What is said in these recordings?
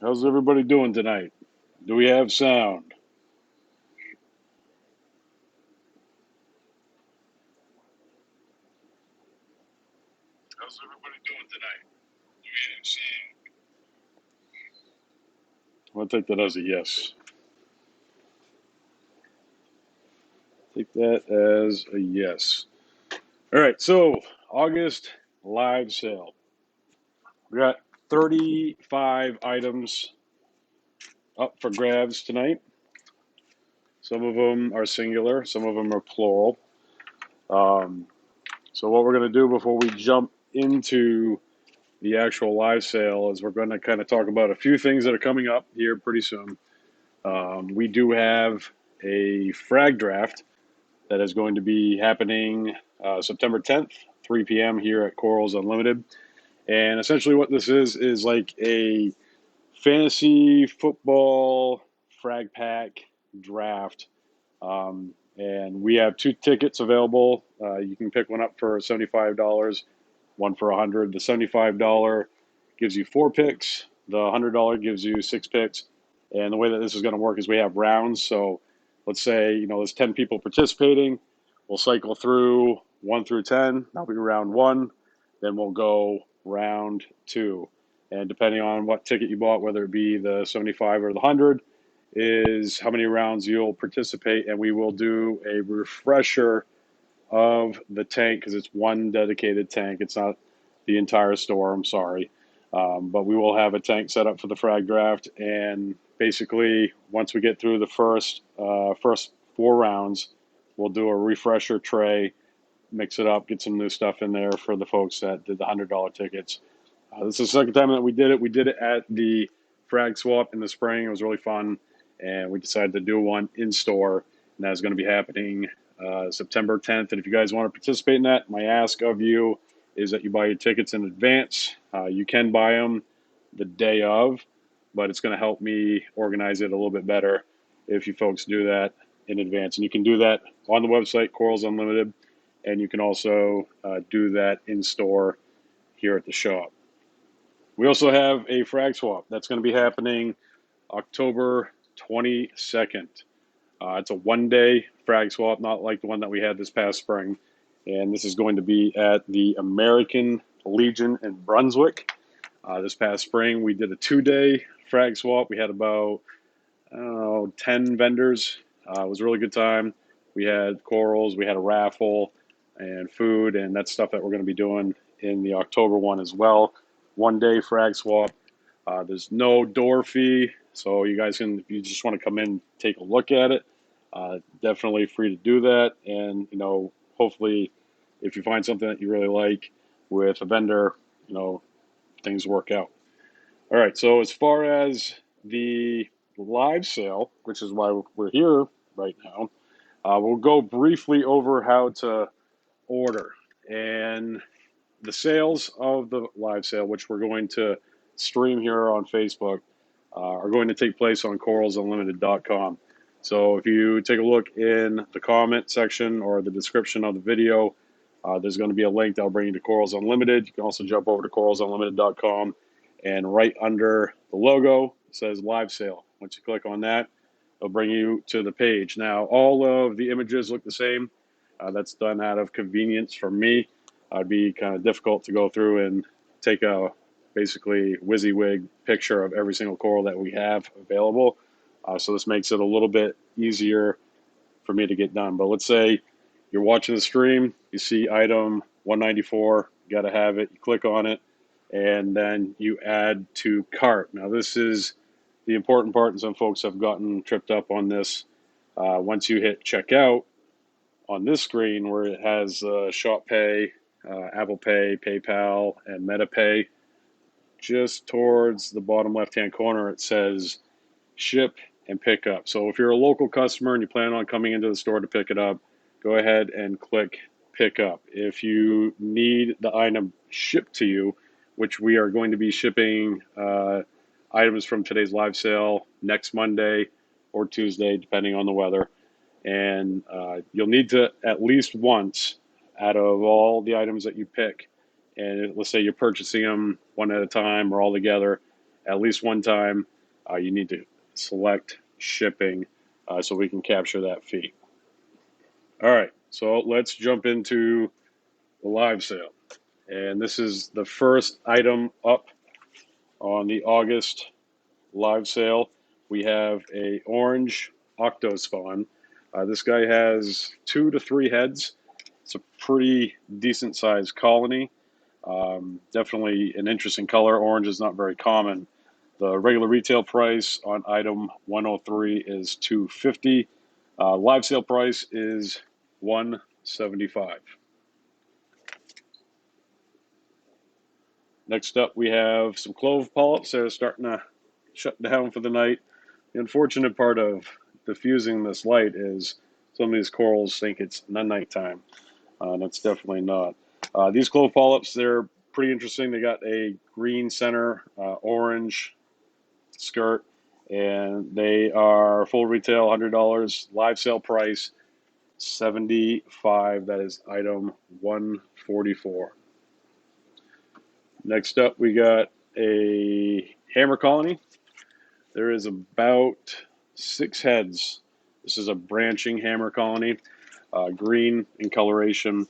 How's everybody doing tonight? Do we have sound? How's everybody doing tonight? Do we have sound? I'll take that as a yes. Take that as a yes. All right, so August live sale. We got 35 items up for grabs tonight. Some of them are singular, some of them are plural. So what we're going to do before we jump into the actual live sale is we're going to kind of talk about a few things that are coming up here pretty soon. We do have a frag draft that is going to be happening September 10th, 3 p.m. here at Corals Unlimited. And essentially what this is like a fantasy football frag pack draft. And we have 2 tickets available. You can pick one up for $75, one for $100. The $75 gives you 4 picks. The $100 gives you 6 picks. And the way that this is going to work is we have rounds. So let's say, there's 10 people participating. We'll cycle through 1 through 10. That'll be round 1. Then we'll go round 2. And depending on what ticket you bought, whether it be the 75 or the 100, is how many rounds you'll participate. And we will do a refresher of the tank because it's one dedicated tank. It's not the entire store. I'm sorry. But we will have a tank set up for the frag draft. And basically, once we get through the first 4 rounds, we'll do a refresher tray, mix it up, get some new stuff in there for the folks that did the $100 tickets. This is the second time that we did it. We did it at the frag swap in the spring. It was really fun. And we decided to do one in store. And that's going to be happening September 10th. And if you guys want to participate in that, my ask of you is that you buy your tickets in advance. You can buy them the day of, but it's going to help me organize it a little bit better if you folks do that in advance. And you can do that on the website, Corals Unlimited, and you can also do that in store here at the shop. We also have a frag swap that's going to be happening October 22nd. It's a 1-day frag swap, not like the one that we had this past spring. And this is going to be at the American Legion in Brunswick. This past spring, we did a 2-day frag swap. We had about, 10 vendors. It was a really good time. We had corals, we had a raffle, and food, and that's stuff that we're going to be doing in the October one as well. 1-day frag swap. There's no door fee, so you guys can, if you just want to come in, take a look at it, definitely free to do that. And, hopefully if you find something that you really like with a vendor, things work out. All right, so as far as the live sale, which is why we're here right now, we'll go briefly over how to order. And the sales of the live sale, which we're going to stream here on Facebook, are going to take place on coralsunlimited.com. So if you take a look in the comment section or the description of the video, there's going to be a link that'll bring you to Corals Unlimited. You can also jump over to coralsunlimited.com, and right under the logo it says live sale. Once you click on that, it'll bring you to the page. Now, all of the images look the same. That's done out of convenience for me. It'd be kind of difficult to go through and take a basically WYSIWYG picture of every single coral that we have available. So this makes it a little bit easier for me to get done. But let's say you're watching the stream, you see item 194, you got to have it, you click on it, and then you add to cart. Now this is the important part, and some folks have gotten tripped up on this. Once you hit checkout on this screen where it has Shop Pay, Apple Pay, PayPal, and MetaPay, just towards the bottom left-hand corner, it says ship and pick up. So if you're a local customer and you plan on coming into the store to pick it up, go ahead and click pick up. If you need the item shipped to you, which we are going to be shipping items from today's live sale next Monday or Tuesday, depending on the weather, and you'll need to at least once out of all the items that you pick, and let's say you're purchasing them one at a time or all together, at least one time, you need to select shipping so we can capture that fee. All right, so let's jump into the live sale. And this is the first item up on the August live sale. We have a orange Octo Spawn. This guy has 2 to 3 heads. It's a pretty decent sized colony. Definitely an interesting color. Orange is not very common. The regular retail price on item 103 is $250. Live sale price is $175. Next up, we have some Clove Polyps that are starting to shut down for the night. The unfortunate part of diffusing this light is some of these corals think it's nighttime. That's definitely not. These Clove Polyps, they're pretty interesting. They got a green center, orange skirt, and they are full retail $100. Live sale price $75. That is item 144. Next up, we got a hammer colony. There is about 6 heads. This is a branching hammer colony, green in coloration.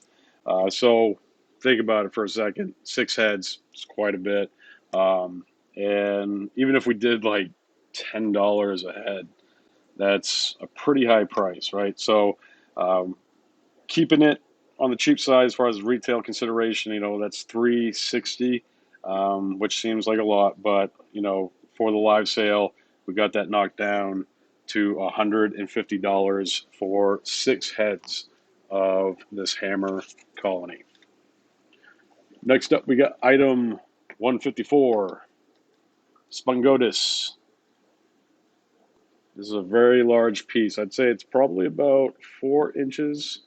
So think about it for a second. 6 heads is quite a bit. And even if we did like $10 a head, that's a pretty high price, right? So keeping it on the cheap side as far as retail consideration, that's $360, which seems like a lot, but for the live sale, we got that knocked down to $150 for 6 heads of this hammer colony. Next up, we got item 154, Spungotis. This is a very large piece. I'd say it's probably about 4 inches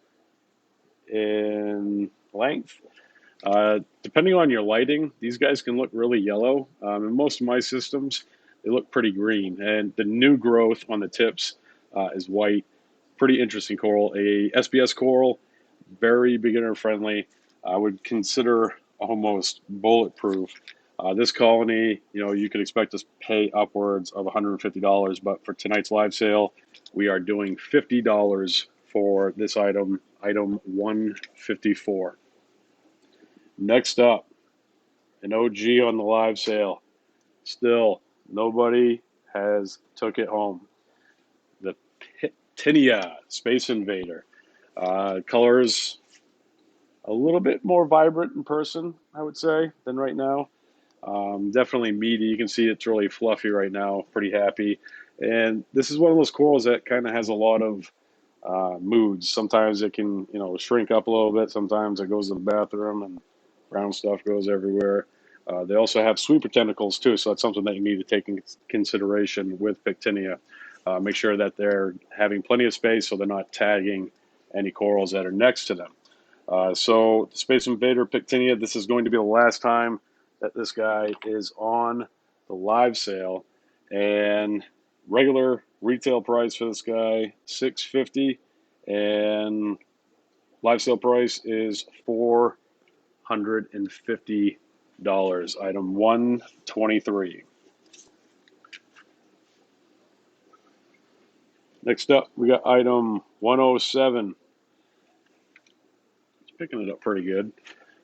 in length. Depending on your lighting, these guys can look really yellow. In most of my systems, they look pretty green. And the new growth on the tips is white. Pretty interesting coral. A SPS coral, very beginner friendly. I would consider almost bulletproof. This colony, you could expect to pay upwards of $150, but for tonight's live sale, we are doing $50 for this item 154. Next up, an OG on the live sale. Still, nobody has took it home. The Tinea Space Invader. Colors a little bit more vibrant in person, I would say, than right now. Definitely meaty. You can see it's really fluffy right now. Pretty happy. And this is one of those corals that kind of has a lot of moods. Sometimes it can, shrink up a little bit. Sometimes it goes to the bathroom and brown stuff goes everywhere. They also have sweeper tentacles too, so that's something that you need to take in consideration with Pectinia. Make sure that they're having plenty of space so they're not tagging any corals that are next to them. So the Space Invader Pectinia, this is going to be the last time that this guy is on the live sale, and regular retail price for this guy $650, and live sale price is $450. Item 123. Next up, we got item 107. It's picking it up pretty good.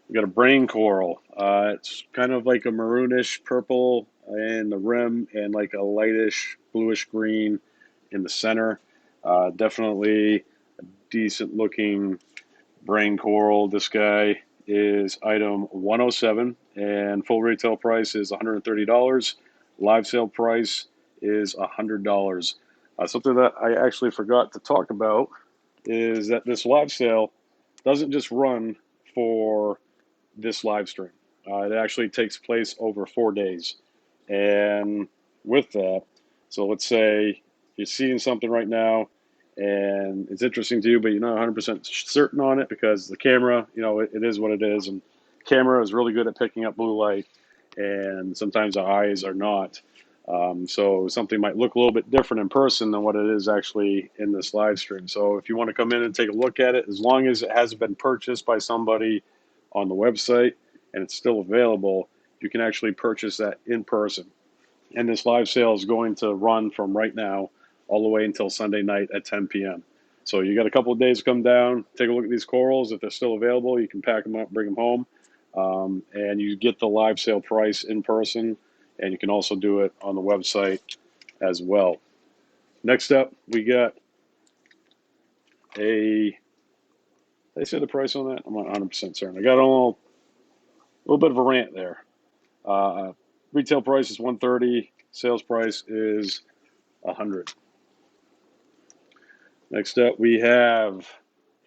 We got a brain coral. It's kind of like a maroonish purple in the rim and like a lightish bluish green in the center. Definitely a decent looking brain coral. This guy is item 107 and full retail price is $130. Live sale price is $100. Something that I actually forgot to talk about is that this live sale doesn't just run for this live stream. It actually takes place over 4 days. And with that, so let's say you're seeing something right now and it's interesting to you, but you're not 100% certain on it because the camera, it is what it is. And camera is really good at picking up blue light, and sometimes the eyes are not. So something might look a little bit different in person than what it is actually in this live stream. So if you want to come in and take a look at it, as long as it hasn't been purchased by somebody on the website and it's still available, you can actually purchase that in person. And this live sale is going to run from right now all the way until Sunday night at 10 p.m. So you got a couple of days to come down, take a look at these corals. If they're still available, you can pack them up, bring them home, and you get the live sale price in person, and you can also do it on the website as well. Next up, we got did I say the price on that? I'm not 100% certain. I got a little bit of a rant there. Retail price is $130. Sales price is $100. Next up, we have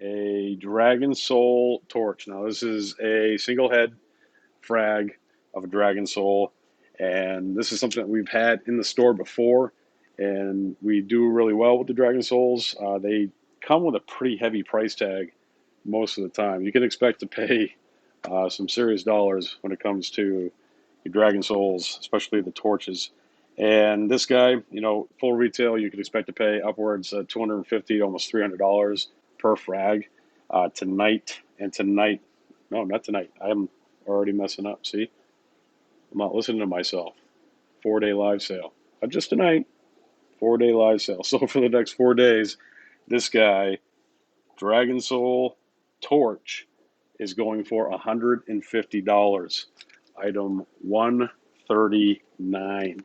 a Dragon Soul torch. Now, this is a single head frag of a Dragon Soul, and this is something that we've had in the store before, and we do really well with the Dragon Souls. They come with a pretty heavy price tag most of the time. You can expect to pay some serious dollars when it comes to your Dragon Souls, especially the torches. And this guy, full retail, you could expect to pay upwards of $250, almost $300 per frag. Tonight, no, not tonight. I'm already messing up. See, I'm not listening to myself. 4-day live sale. Not just tonight, 4-day live sale. So for the next 4 days, this guy, Dragon Soul Torch, is going for $150. Item 139.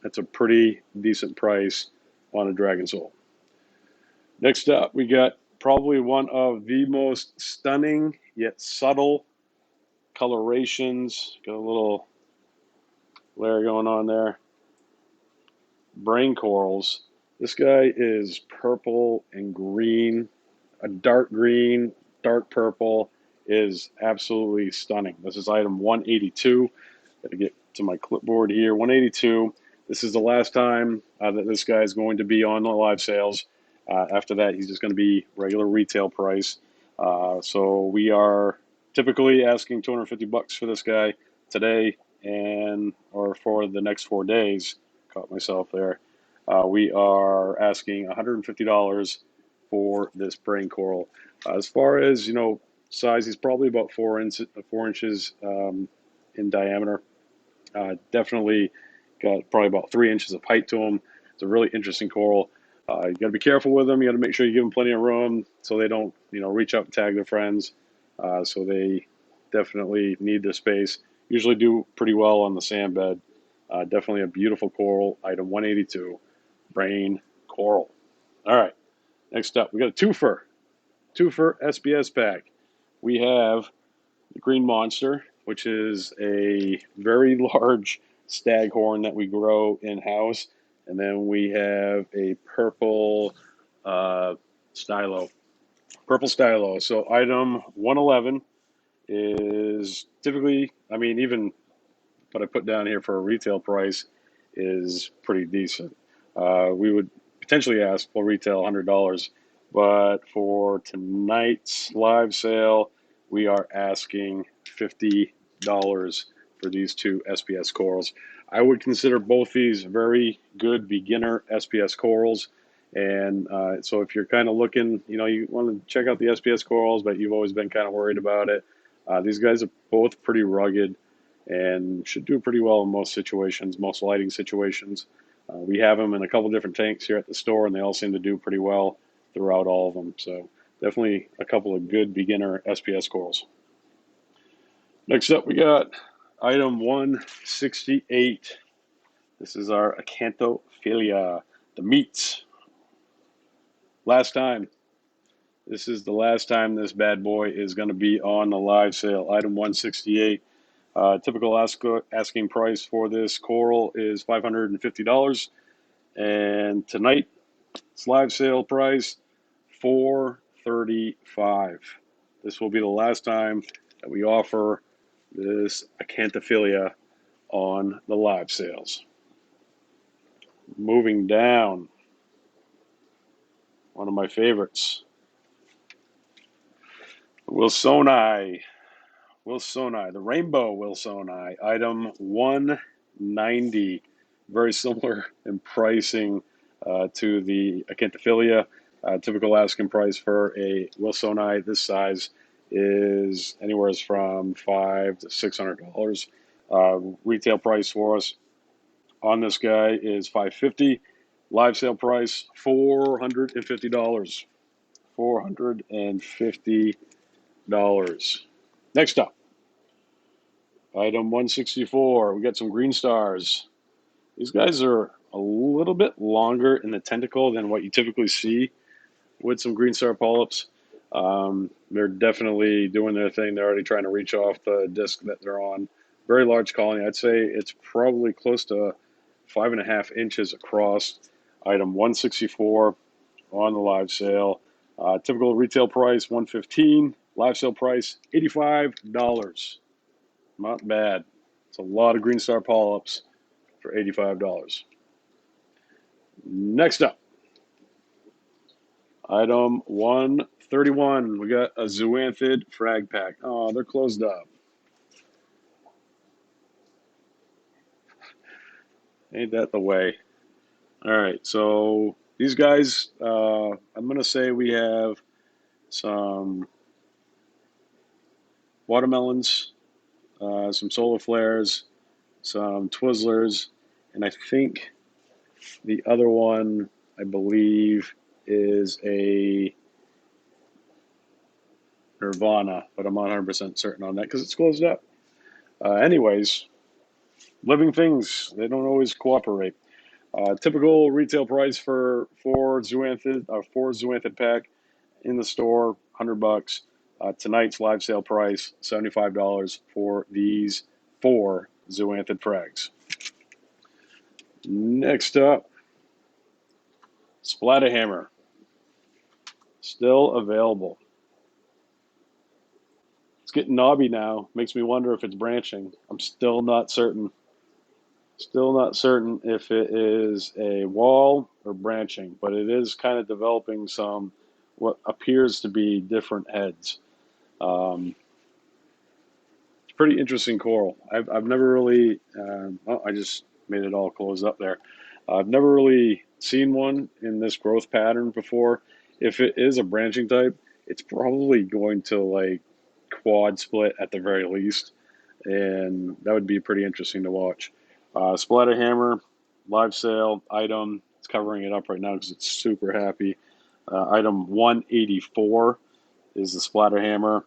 That's a pretty decent price on a Dragon Soul. Next up, we got probably one of the most stunning yet subtle colorations. Got a little layer going on there. Brain corals. This guy is purple and green. A dark green, dark purple is absolutely stunning. This is item 182. Got to get to my clipboard here. 182. This is the last time that this guy is going to be on the live sales. After that, he's just going to be regular retail price. So we are typically asking $250 for this guy today or for the next 4 days. Caught myself there. We are asking $150 for this brain coral. As far as size, he's probably about 4 inches in diameter. Definitely got probably about 3 inches of height to him. It's a really interesting coral. You got to be careful with them. You got to make sure you give them plenty of room so they don't, reach up and tag their friends. So they definitely need their space. Usually do pretty well on the sand bed. Definitely a beautiful coral. Item 182, brain coral. All right. Next up, we got a twofer Sps pack. We have the green monster, which is a very large staghorn that we grow in-house. And then we have a purple stylo. Purple stylo. So item 111 is typically, even what I put down here for a retail price is pretty decent. We would potentially ask for retail $100, but for tonight's live sale, we are asking $50 for these two SPS corals. I would consider both these very good beginner SPS corals. And so if you're kind of looking, you want to check out the SPS corals, but you've always been kind of worried about it, these guys are both pretty rugged and should do pretty well in most situations, most lighting situations. We have them in a couple different tanks here at the store, and they all seem to do pretty well throughout all of them. So definitely a couple of good beginner SPS corals. Next up, we got item 168. This is our Acanthophilia, the meats. Last time. This is the last time this bad boy is going to be on the live sale. Item 168. Typical asking price for this coral is $550. And tonight, its live sale price, $435. This will be the last time that we offer this Acanthophilia on the live sales. Moving down, one of my favorites, Wilsoni, the rainbow Wilsoni, item 190. Very similar in pricing to the Acanthophilia. Typical asking price for a Wilsoni this size is anywhere from $500 to $600. Retail price for us on this guy is $550. Live sale price $450. $450. Next up, item 164. We got some green stars. These guys are a little bit longer in the tentacle than what you typically see with some green star polyps. They're definitely doing their thing. They're already trying to reach off the disc that they're on. Very large colony. I'd say it's probably close to 5.5 inches across. Item 164 on the live sale. Typical retail price $115. Live sale price $85. Not bad. It's a lot of green star polyps for $85. Next up, item 131. We got a Zoanthid Frag Pack. Oh, they're closed up. Ain't that the way? All right, so these guys, I'm going to say we have some watermelons, some solar flares, some Twizzlers, and I think the other one, I believe, is a Nirvana, but I'm not 100% certain on that because it's closed up. Anyways, living things, they don't always cooperate. Typical retail price for Zoanthid Pack in the store, $100. Tonight's live sale price, $75 for these 4 Zoanthid Frags. Next up, Splatterhammer. Still available. It's getting knobby now. Makes me wonder if it's branching. I'm still not certain. Still not certain if it is a wall or branching, but it is kind of developing some what appears to be different heads. It's pretty interesting coral. I've never really. I just made it all close up there. I've never really seen one in this growth pattern before. If it is a branching type, it's probably going to like quad split at the very least, and that would be pretty interesting to watch. Splatterhammer, live sale item. It's covering it up right now because it's super happy. Item 184 is the Splatterhammer.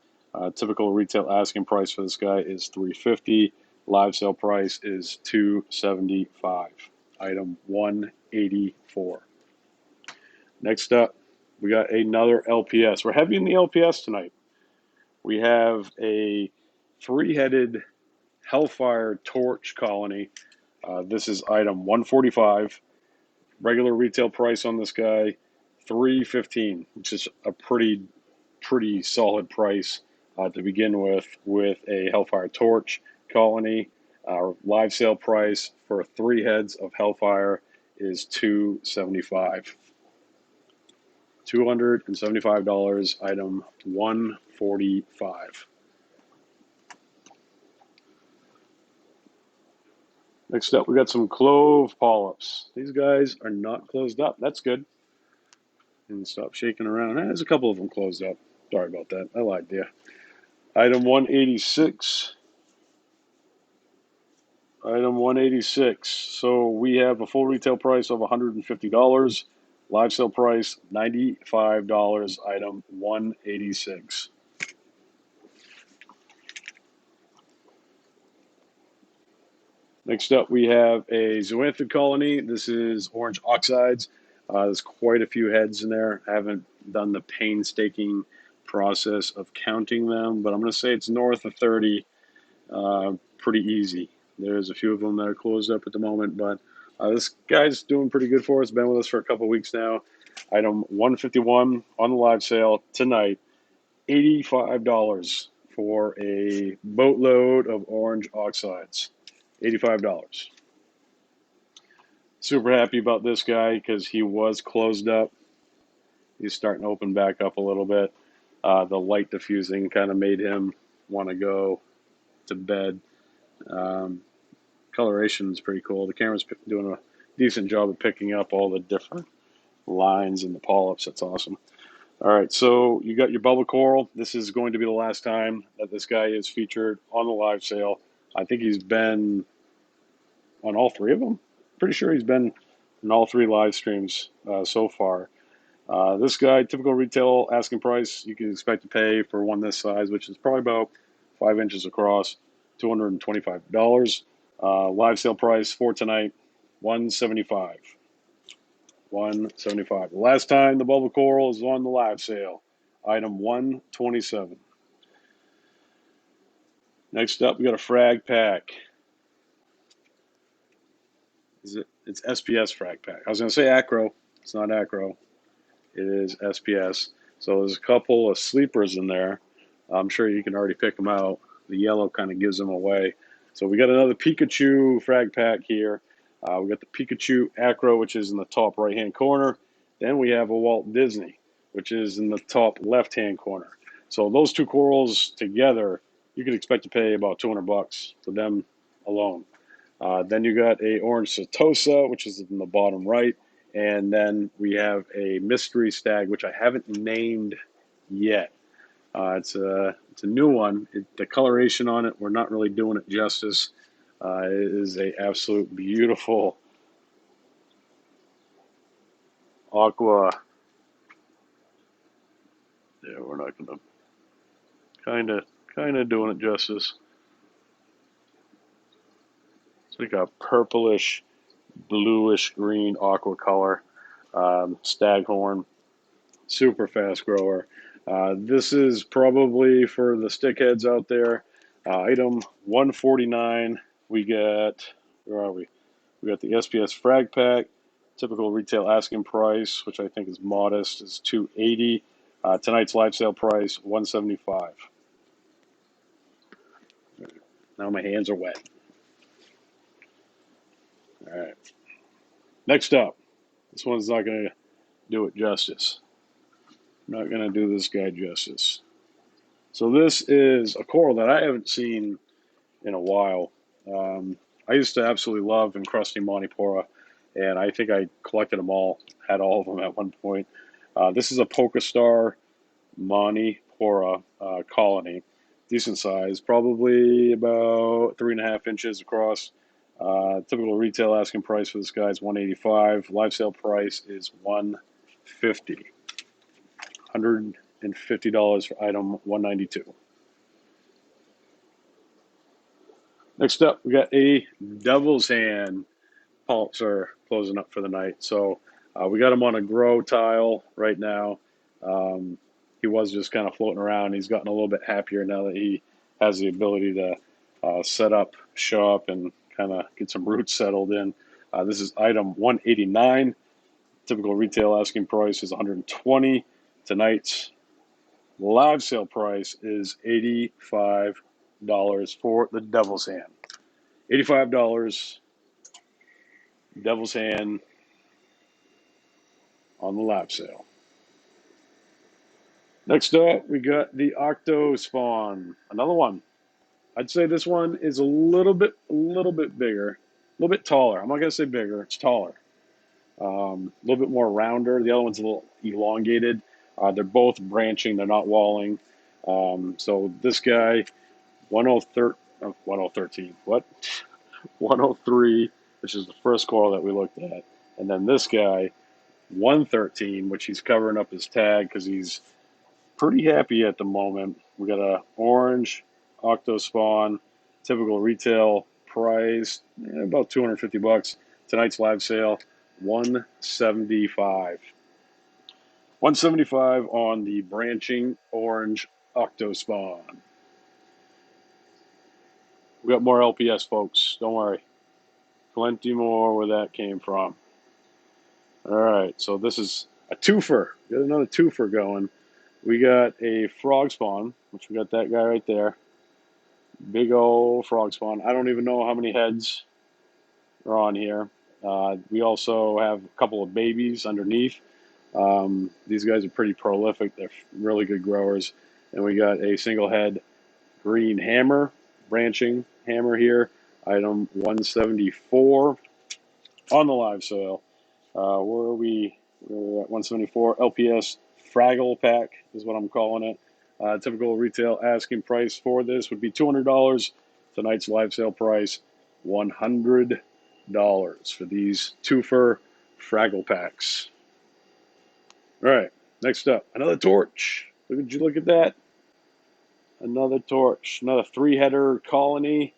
Typical retail asking price for this guy is $350. Live sale price is $275. Item 184. Next up, we got another LPS. We're heavy in the LPS tonight. We have a 3-headed Hellfire torch colony. This is item 145. Regular retail price on this guy, $315, which is a pretty solid price to begin with a Hellfire torch colony. Our live sale price for 3 heads of Hellfire is $275. $275, item 145. Next up, we got some Clove Polyps. These guys are not closed up. That's good. And stop shaking around. There's a couple of them closed up. Sorry about that. I lied to you. Item 186. Item 186. So we have a full retail price of $150. Live sale price $95. Item 186. Next up, we have a Zoanthid Colony. This is orange oxides. There's quite a few heads in there. I haven't done the painstaking process of counting them, but I'm going to say it's north of 30. Pretty easy. There's a few of them that are closed up at the moment, but this guy's doing pretty good for us. Been with us for a couple of weeks now. Item 151 on the live sale tonight. $85 for a boatload of orange oxides. $85. Super happy about this guy because he was closed up. He's starting to open back up a little bit. The light diffusing kind of made him want to go to bed. Coloration is pretty cool. The camera's doing a decent job of picking up all the different lines in the polyps. That's awesome. All right, so you got your bubble coral. This is going to be the last time that this guy is featured on the live sale. I think he's been on all 3 of them. pretty sure he's been in all 3 live streams so far. This guy, typical retail asking price, you can expect to pay for one this size, which is probably about 5 inches across, $225. Live sale price for tonight, $175. $175. The last time the bubble coral is on the live sale, item 127. Next up, we got a Frag Pack. It's SPS Frag Pack. I was going to say Acro. It's not Acro. It is SPS. So there's a couple of sleepers in there. I'm sure you can already pick them out. The yellow kind of gives them away. So we got another Pikachu Frag Pack here. We got the Pikachu Acro, which is in the top right-hand corner. Then we have a Walt Disney, which is in the top left-hand corner. So those 2 corals together, you can expect to pay about $200 for them alone. Then you got a orange Setosa, which is in the bottom right. And then we have a mystery stag, which I haven't named yet. It's a new one. The coloration on it, we're not really doing it justice. It is a absolute beautiful aqua. Yeah, we're not gonna kind of doing it justice. It's like a purplish, bluish green aqua color. Staghorn, super fast grower. This is probably for the stickheads out there. Item 149. We got, where are we? We got the SPS Frag Pack. Typical retail asking price, which I think is modest, is $280. Tonight's live sale price, $175. Now my hands are wet. All right. Next up, this one's not going to do it justice. I'm not going to do this guy justice. So this is a coral that I haven't seen in a while. I used to absolutely love encrusting Montipora, and I think I collected them all, had all of them at one point. This is a Polka-Star Montipora colony, decent size, probably about 3.5 inches across. Typical retail asking price for this guy is $185. Live sale price is $150. $150 for item 192. Next up, we got a Devil's Hand. Polyps are closing up for the night. So we got him on a grow tile right now. He was just kind of floating around. He's gotten a little bit happier now that he has the ability to set up shop and kind of get some roots settled in. This is item 189. Typical retail asking price is $120. Tonight's live sale price is $85 for the Devil's Hand. $85 Devil's Hand on the live sale. Next up, we got the Octo Spawn. Another one. I'd say this one is a little bit bigger, a little bit taller. I'm not gonna say bigger; it's taller. A little bit more rounder. The other one's a little elongated. They're both branching. They're not walling. So this guy, 1013. What? 103, which is the first coral that we looked at, and then this guy, 113, which he's covering up his tag because he's pretty happy at the moment. We got a orange Octo Spawn, typical retail price, about $250. Tonight's live sale, $175. $175 on the branching orange Octo Spawn. We got more LPS, folks. Don't worry. Plenty more where that came from. All right, so this is a twofer. Got another twofer going. We got a Frog Spawn, which we got that guy right there. Big old Frog Spawn. I don't even know how many heads are on here. We also have a couple of babies underneath. These guys are pretty prolific. They're really good growers. And we got a single head green hammer, branching hammer here. Item 174 on the live sale. Where are we? We're at 174. LPS Fraggle Pack is what I'm calling it. Typical retail asking price for this would be $200. Tonight's live sale price, $100. for these twofer Fraggle packs. All right, next up, another torch. Look at that. Another torch, another three-header colony.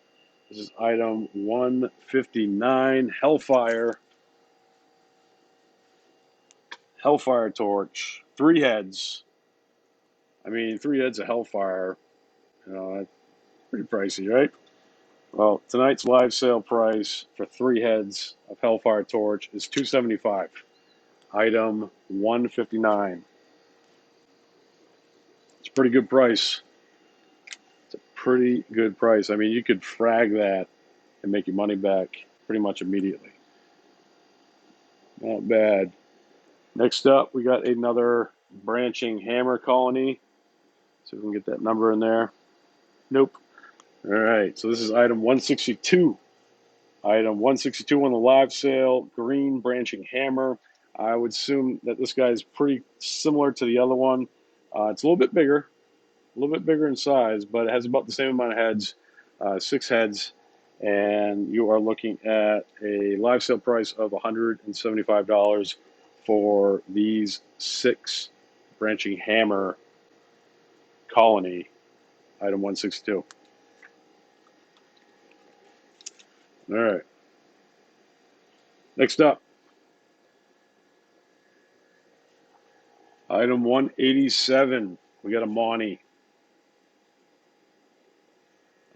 This is item 159, Hellfire. Hellfire torch, 3 heads. I mean, 3 heads of Hellfire, that's pretty pricey, right? Well, tonight's live sale price for 3 heads of Hellfire torch is $275. Item 159. It's a pretty good price. It's a pretty good price. I mean, you could frag that and make your money back pretty much immediately. Not bad. Next up, we got another branching hammer colony. See if we can get that number in there. Nope. All right, so this is item 162. Item 162 on the live sale, green branching hammer. I would assume that this guy is pretty similar to the other one. It's a little bit bigger in size, but it has about the same amount of heads, 6 heads, and you are looking at a live sale price of $175 for these 6 branching hammer colony, item 162. All right. Next up, item 187. We got a Monty.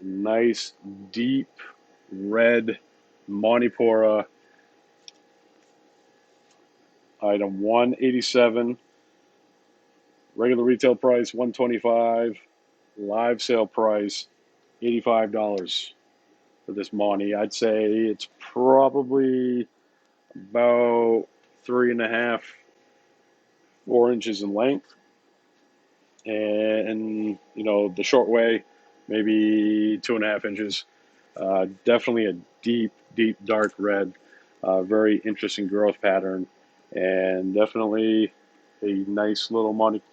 A nice, deep red Montipora. Item 187. Regular retail price $125. Live sale price $85 for this Monty. I'd say it's probably about 3.5, 4 inches in length, and the short way, maybe 2.5 inches. Definitely a deep, dark red. Very interesting growth pattern, and definitely a nice little Monty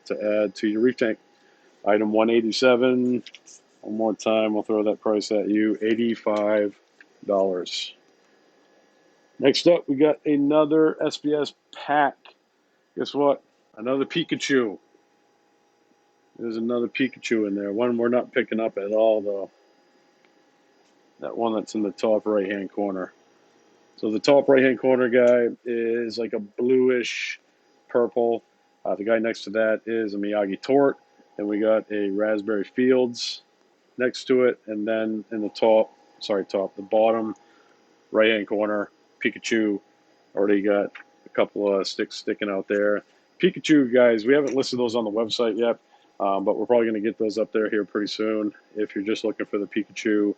to add to your reef tank. Item 187. One more time, we'll throw that price at you, $85. Next up, we got another Sps pack. Guess what? Another Pikachu. There's another Pikachu in there. One we're not picking up at all, though. That one that's in the top right-hand corner. So the top right-hand corner guy is like a bluish purple. The guy next to that is a Miyagi Tort. Then we got a Raspberry Fields next to it. And then in the the bottom right-hand corner, Pikachu. Already got a couple of sticks sticking out there. Pikachu, guys, we haven't listed those on the website yet, but we're probably going to get those up there here pretty soon. If you're just looking for the Pikachu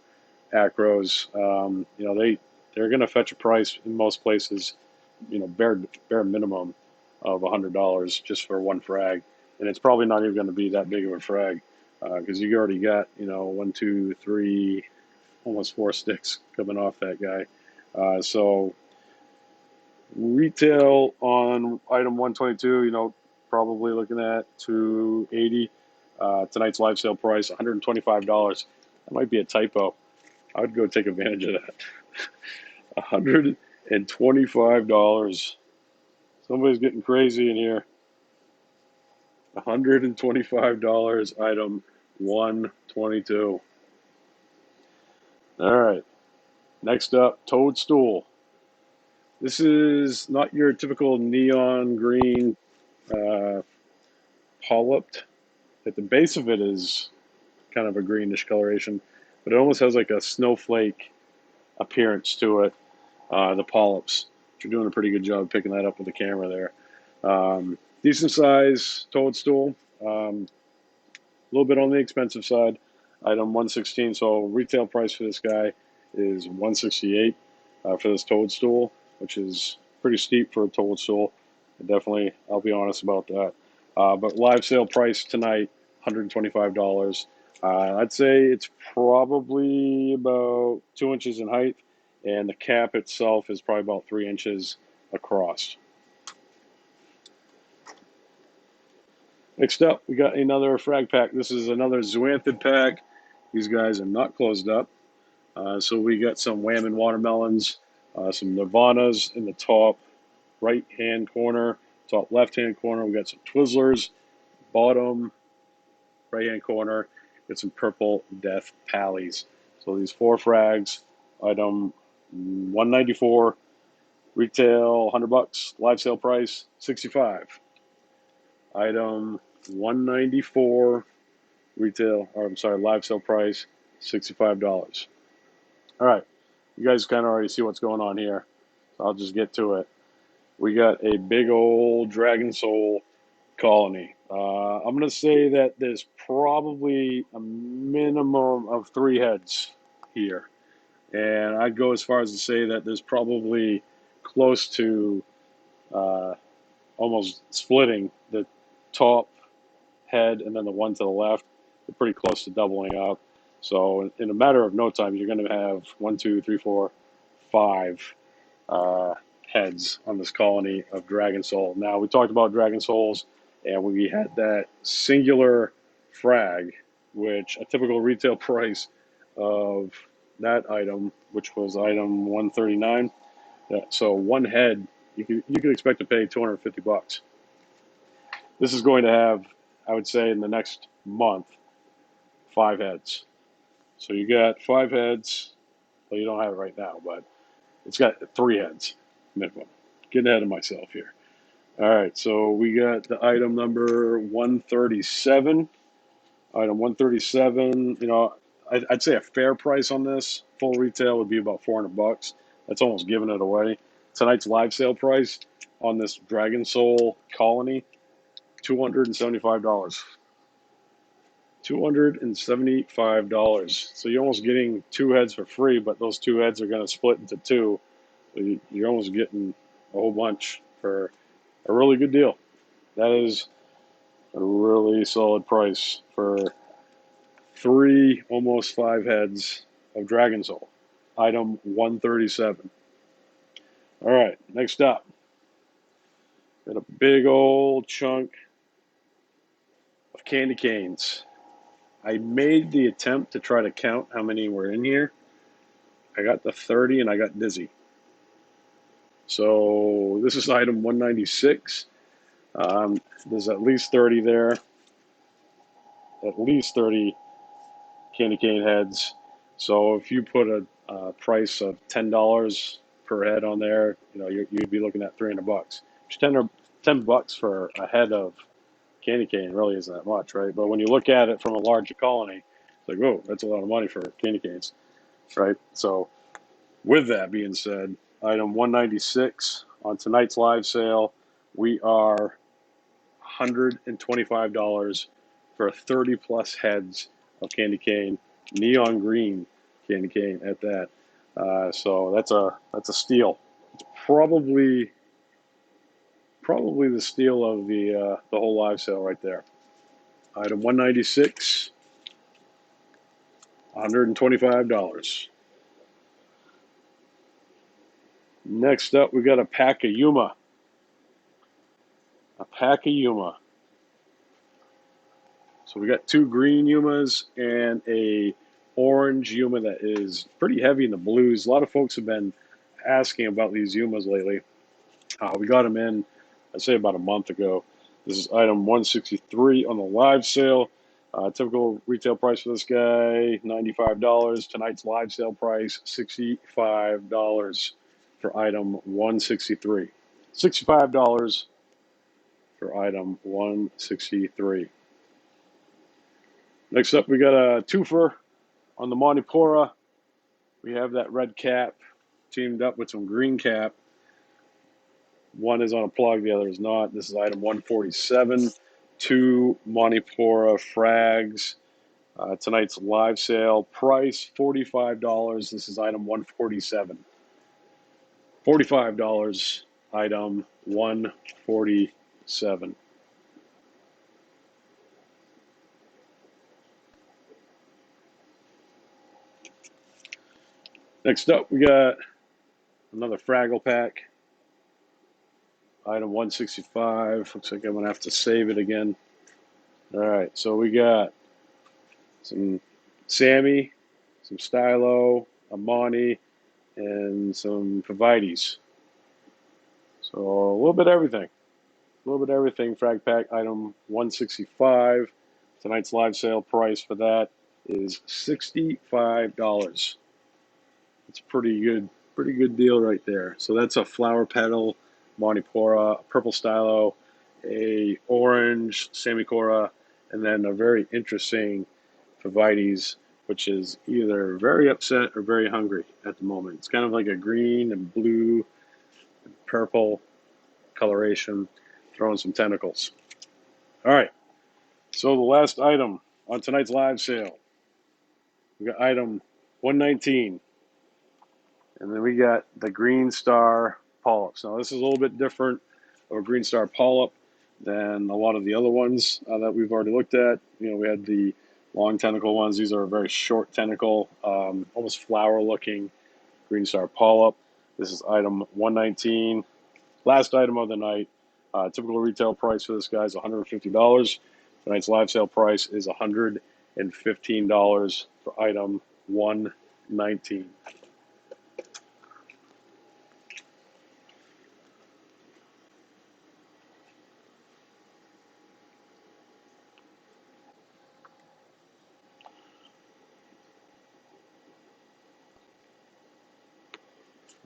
acros, they're going to fetch a price in most places, bare minimum of $100 just for one frag, and it's probably not even going to be that big of a frag because you already got 1, 2, 3, almost 4 sticks coming off that guy. So retail on item 122, probably looking at $280. Tonight's live sale price $125. That might be a typo. I would go take advantage of that. $125. Somebody's getting crazy in here. $125, item 122. All right. Next up, Toadstool. This is not your typical neon green polyp. At the base of it is kind of a greenish coloration, but it almost has like a snowflake appearance to it, the polyps. You're doing a pretty good job picking that up with the camera there. Decent size Toadstool. A little bit on the expensive side. Item 116. So retail price for this guy is $168 for this Toadstool, which is pretty steep for a Toadstool. Definitely, I'll be honest about that. But live sale price tonight, $125. I'd say it's probably about 2 inches in height, and the cap itself is probably about 3 inches across. Next up, we got another frag pack. This is another Zoanthid pack. These guys are not closed up. So we got some Wham and watermelons. Some Nirvanas in the top right hand corner, top left hand corner. We got some Twizzlers, bottom right hand corner. Get some purple Death Pallies. So these 4 frags, item 194, retail $100, live sale price 65. Item 194, retail, or I'm sorry, live sale price $65. All right, you guys kind of already see what's going on here. So I'll just get to it. We got a big old Dragon Soul colony. I'm going to say that there's probably a minimum of 3 heads here. And I'd go as far as to say that there's probably close to almost splitting the top head and then the one to the left. They're pretty close to doubling up. So in a matter of no time, you're going to have 1, 2, 3, 4, 5 heads on this colony of Dragon Soul. Now, we talked about Dragon Souls, and we had that singular frag, which a typical retail price of that item, which was item 139. So one head, you could expect to pay $250. This is going to have, I would say, in the next month, 5 heads. So you got 5 heads. Well, you don't have it right now, but it's got 3 heads minimum. Getting ahead of myself here. All right, so we got the item number 137. Item 137, you know, I'd say a fair price on this, full retail would be about $400. That's almost giving it away. Tonight's live sale price on this Dragon Soul colony, $275. $275. So you're almost getting 2 heads for free, but those 2 heads are going to split into 2. So you're almost getting a whole bunch for a really good deal. That is a really solid price for 3, almost 5 heads of Dragon Soul. Item 137. All right, next up. Got a big old chunk of candy canes. I made the attempt to try to count how many were in here. I got the 30 and I got dizzy. So this is item 196. There's at least 30 there. At least 30 candy cane heads. So if you put a price of $10 per head on there, you know, you'd be looking at $300. Which $10 for a head of candy cane really isn't that much, right? But when you look at it from a larger colony, it's like, whoa, that's a lot of money for candy canes, right? So with that being said, item 196 on tonight's live sale, we are $125 for 30 plus heads of candy cane, neon green candy cane at that. So that's a steal. It's probably the steal of the whole live sale right there. Item 196, $125. Next up, we got a pack of Yuma. A pack of Yuma. So we got 2 green Yumas and a orange Yuma that is pretty heavy in the blues. A lot of folks have been asking about these Yumas lately. We got them in, I'd say about a month ago. This is item 163 on the live sale. Typical retail price for this guy, $95. Tonight's live sale price, $65 for item 163. $65 for item 163. Next up, we got a twofer on the Montipora. We have that red cap teamed up with some green cap. One is on a plug, the other is not. This is item 147. 2 Montipora Frags. Tonight's live sale price, $45. This is item 147. $45, item 147. Next up, we got another Fraggle pack. Item 165. Looks like I'm going to have to save it again. All right, so we got some Sammy, some Stylo, a Monty, and some Provides. So a little bit of everything. A little bit of everything. Frag Pack item 165. Tonight's live sale price for that is $65. It's pretty good deal right there. So that's a flower petal, Montipora, a purple stylo, a orange Samicora, and then a very interesting Provides, which is either very upset or very hungry at the moment. It's kind of like a green and blue and purple coloration, throwing some tentacles. All right, so the last item on tonight's live sale, we got item 119, and then we got the Green Star Polyps. Now this is a little bit different of a Green Star Polyp than a lot of the other ones that we've already looked at. You know, we had the long tentacle ones. These are a very short tentacle, almost flower looking Green Star Polyp. This is item 119. Last item of the night. Typical retail price for this guy is $150. Tonight's live sale price is $115 for item 119.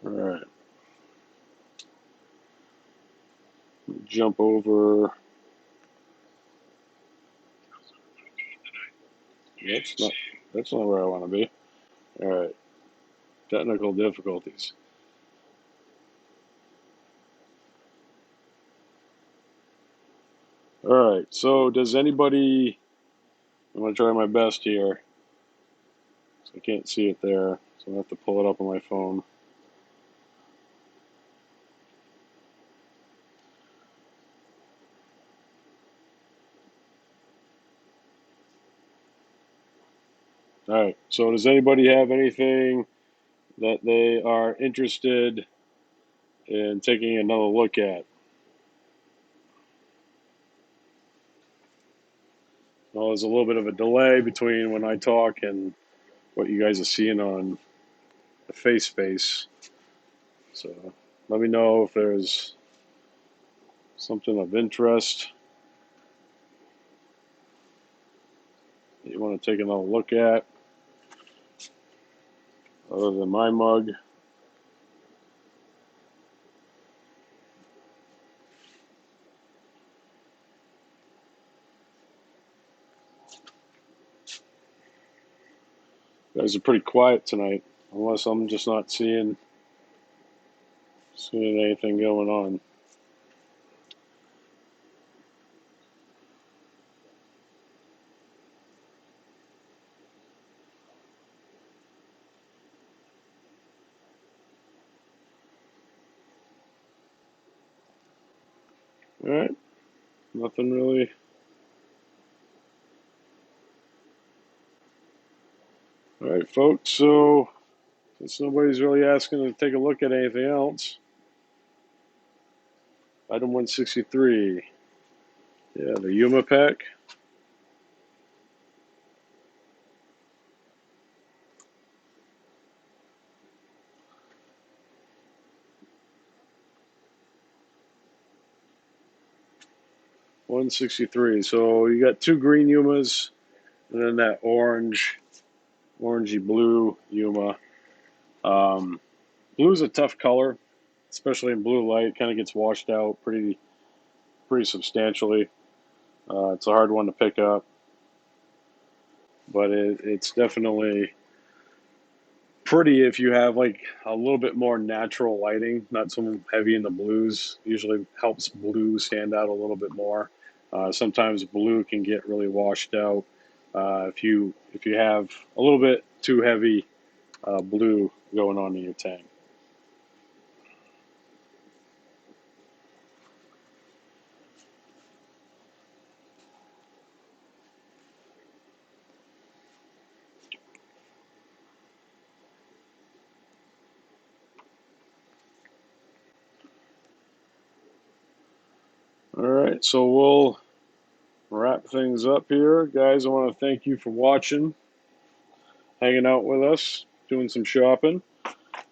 All right. Jump over. That's not where I want to be. All right. Technical difficulties. All right. So does anybody? I'm gonna try my best here. So I can't see it there, so I have to pull it up on my phone. All right. So does anybody have anything that they are interested in taking another look at? Well, there's a little bit of a delay between when I talk and what you guys are seeing on the face space. So let me know if there's something of interest that you want to take another look at other than my mug. You guys are pretty quiet tonight, unless I'm just not seeing anything going on. All right, nothing really. All right, folks. So since nobody's really asking to take a look at anything else, item 163. Yeah, the Yuma Pack. $163. So you got two green Yumas, and then that orangey blue Yuma. Blue is a tough color, especially in blue light. Kind of gets washed out pretty substantially. It's a hard one to pick up, but it's definitely pretty if you have like a little bit more natural lighting, not so heavy in the blues. Usually helps blue stand out a little bit more. Sometimes blue can get really washed out if you have a little bit too heavy blue going on in your tank. All right, so we'll wrap things up here, guys. I want to thank you for watching, hanging out with us, doing some shopping.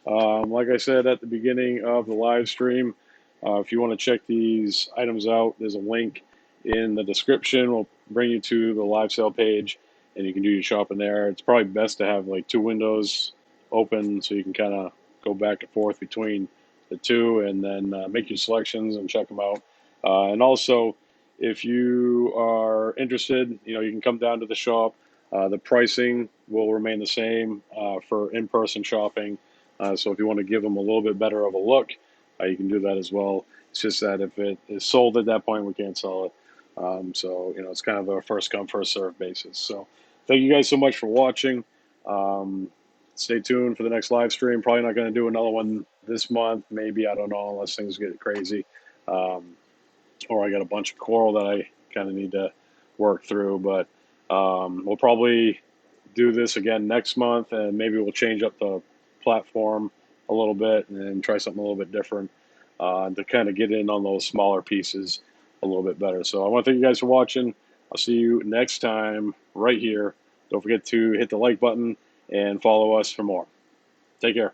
Like I said at the beginning of the live stream, if you want to check these items out, there's a link in the description. We'll bring you to the live sale page, and you can do your shopping there. It's probably best to have like two windows open so you can kind of go back and forth between the two, and then make your selections and check them out. And also, if you are interested, you can come down to the shop. The pricing will remain the same for in-person shopping. So if you want to give them a little bit better of a look, you can do that as well. It's just that if it is sold at that point, we can't sell it. So it's kind of a first come, first serve basis. So thank you guys so much for watching. Stay tuned for the next live stream. Probably not going to do another one this month. Maybe, I don't know, unless things get crazy. Or I got a bunch of coral that I kind of need to work through. But we'll probably do this again next month, and maybe we'll change up the platform a little bit and try something a little bit different to kind of get in on those smaller pieces a little bit better. So I want to thank you guys for watching. I'll see you next time right here. Don't forget to hit the like button and follow us for more. Take care.